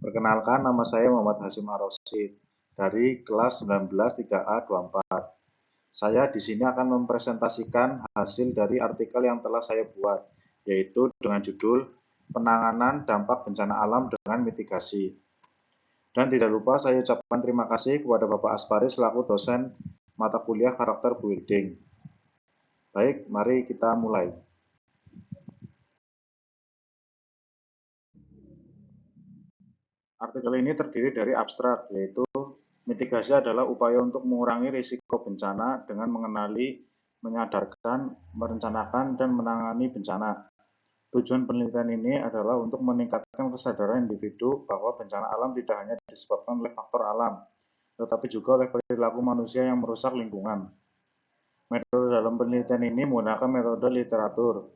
Perkenalkan, nama saya Muhammad Hasyim Ar-Rasyid dari kelas 19 3A24. Saya di sini akan mempresentasikan hasil dari artikel yang telah saya buat, yaitu dengan judul Penanganan Dampak Bencana Alam dengan Mitigasi. Dan tidak lupa saya ucapkan terima kasih kepada Bapak Aspari selaku dosen mata kuliah Karakter Building. Baik, mari kita mulai. Artikel ini terdiri dari abstrak, yaitu mitigasi adalah upaya untuk mengurangi risiko bencana dengan mengenali, menyadarkan, merencanakan, dan menangani bencana. Tujuan penelitian ini adalah untuk meningkatkan kesadaran individu bahwa bencana alam tidak hanya disebabkan oleh faktor alam, tetapi juga oleh perilaku manusia yang merusak lingkungan. Metode dalam penelitian ini menggunakan metode literatur,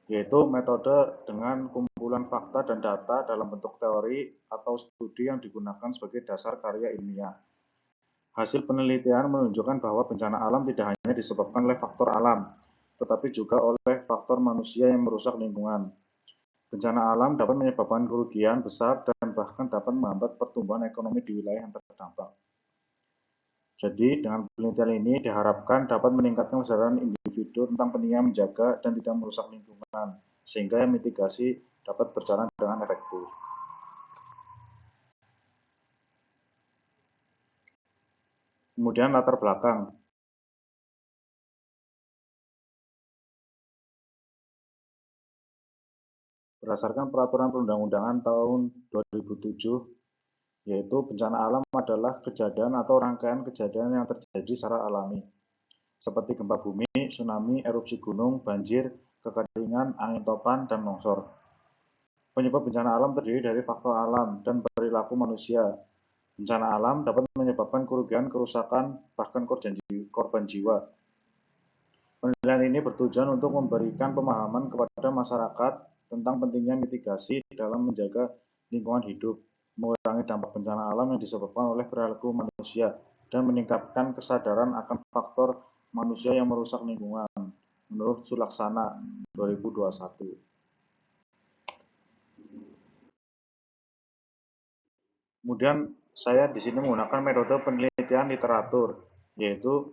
yaitu metode dengan kumpulan fakta dan data dalam bentuk teori atau studi yang digunakan sebagai dasar karya ilmiah. Hasil penelitian menunjukkan bahwa bencana alam tidak hanya disebabkan oleh faktor alam, tetapi juga oleh faktor manusia yang merusak lingkungan. Bencana alam dapat menyebabkan kerugian besar dan bahkan dapat menghambat pertumbuhan ekonomi di wilayah yang terdampak. Jadi, dengan penelitian ini diharapkan dapat meningkatkan kesadaran individu tentang pentingnya menjaga dan tidak merusak lingkungan, sehingga mitigasi dapat berjalan dengan efektif. Kemudian latar belakang. Berdasarkan Peraturan Perundang-undangan tahun 2007, yaitu bencana alam adalah kejadian atau rangkaian kejadian yang terjadi secara alami, seperti gempa bumi, tsunami, erupsi gunung, banjir, kekeringan, angin topan, dan longsor. Penyebab bencana alam terdiri dari faktor alam dan perilaku manusia. Bencana alam dapat menyebabkan kerugian, kerusakan, bahkan korban jiwa. Penelitian ini bertujuan untuk memberikan pemahaman kepada masyarakat tentang pentingnya mitigasi dalam menjaga lingkungan hidup, mengurangi dampak bencana alam yang disebabkan oleh perilaku manusia, dan meningkatkan kesadaran akan faktor manusia yang merusak lingkungan, menurut Sulaksana 2021. Kemudian saya di sini menggunakan metode penelitian literatur, yaitu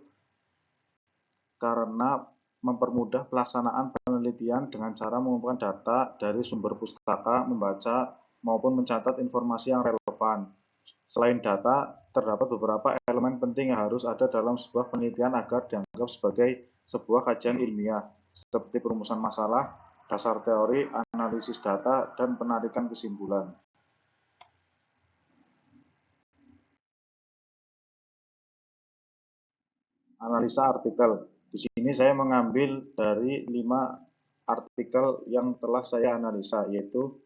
karena mempermudah pelaksanaan penelitian dengan cara mengumpulkan data dari sumber pustaka, membaca, maupun mencatat informasi yang relevan. Selain data, terdapat beberapa elemen penting yang harus ada dalam sebuah penelitian agar dianggap sebagai sebuah kajian ilmiah, seperti perumusan masalah, dasar teori, analisis data, dan penarikan kesimpulan. Analisa artikel. Di sini saya mengambil dari 5 artikel yang telah saya analisa, yaitu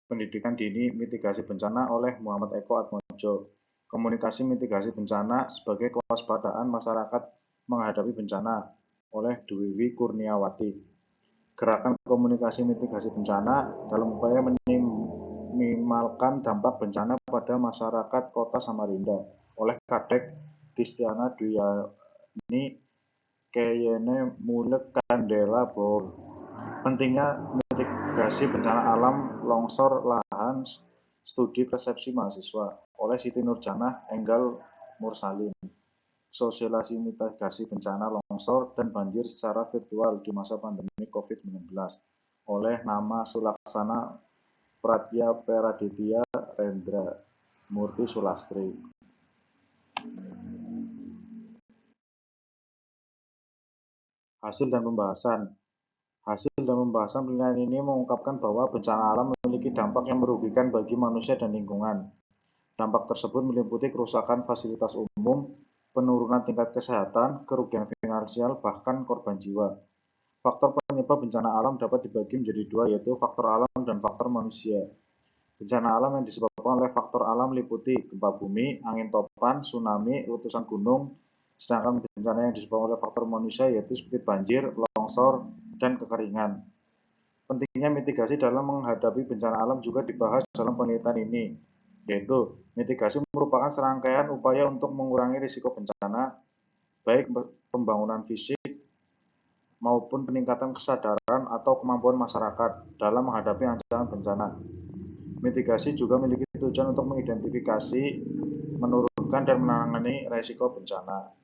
Pendidikan Dini Mitigasi Bencana oleh Muhammad Eko Atmojo, Komunikasi Mitigasi Bencana sebagai Kewaspadaan Masyarakat Menghadapi Bencana oleh Dwiwi Kurniawati, Gerakan Komunikasi Mitigasi Bencana dalam upaya meminimalkan dampak bencana pada masyarakat Kota Samarinda oleh Kadek Distiana Duyani Keyene Mulek Kandela Bor. Pentingnya mitigasi bencana alam longsor lahan, studi persepsi mahasiswa oleh Siti Nurjanah Enggal Mursalin. Sosialisasi mitigasi bencana longsor dan banjir secara virtual di masa pandemi COVID-19 oleh Nama Sulaksana Pratya Peraditya Rendra Murti Sulastri. Hasil dan pembahasan. Hasil dan pembahasan penelitian ini mengungkapkan bahwa bencana alam memiliki dampak yang merugikan bagi manusia dan lingkungan. Dampak tersebut meliputi kerusakan fasilitas umum, penurunan tingkat kesehatan, kerugian finansial, bahkan korban jiwa. Faktor penyebab bencana alam dapat dibagi menjadi dua, yaitu faktor alam dan faktor manusia. Bencana alam yang disebabkan oleh faktor alam meliputi gempa bumi, angin topan, tsunami, letusan gunung, sedangkan bencana yang disebabkan oleh faktor manusia yaitu seperti banjir, longsor, dan kekeringan. Pentingnya mitigasi dalam menghadapi bencana alam juga dibahas dalam penelitian ini, yaitu mitigasi merupakan serangkaian upaya untuk mengurangi risiko bencana, baik pembangunan fisik maupun peningkatan kesadaran atau kemampuan masyarakat dalam menghadapi ancaman bencana. Mitigasi juga memiliki tujuan untuk mengidentifikasi, menurunkan, dan menangani risiko bencana.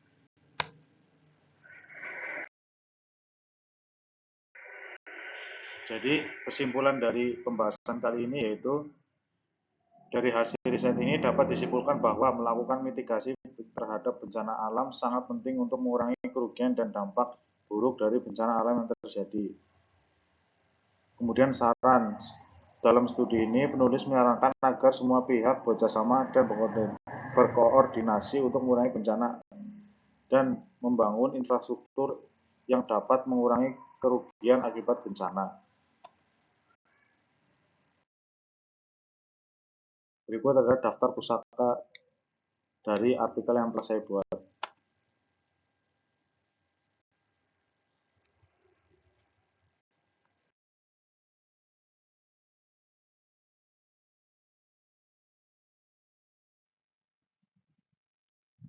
Jadi kesimpulan dari pembahasan kali ini yaitu dari hasil riset ini dapat disimpulkan bahwa melakukan mitigasi terhadap bencana alam sangat penting untuk mengurangi kerugian dan dampak buruk dari bencana alam yang terjadi. Kemudian saran, dalam studi ini penulis menyarankan agar semua pihak bekerjasama dan berkoordinasi untuk mengurangi bencana dan membangun infrastruktur yang dapat mengurangi kerugian akibat bencana. Berikut adalah daftar pusaka dari artikel yang telah saya buat.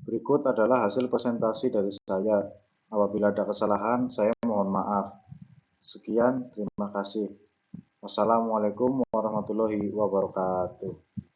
Berikut adalah hasil presentasi dari saya. Apabila ada kesalahan, saya mohon maaf. Sekian, terima kasih. Wassalamualaikum warahmatullahi wabarakatuh.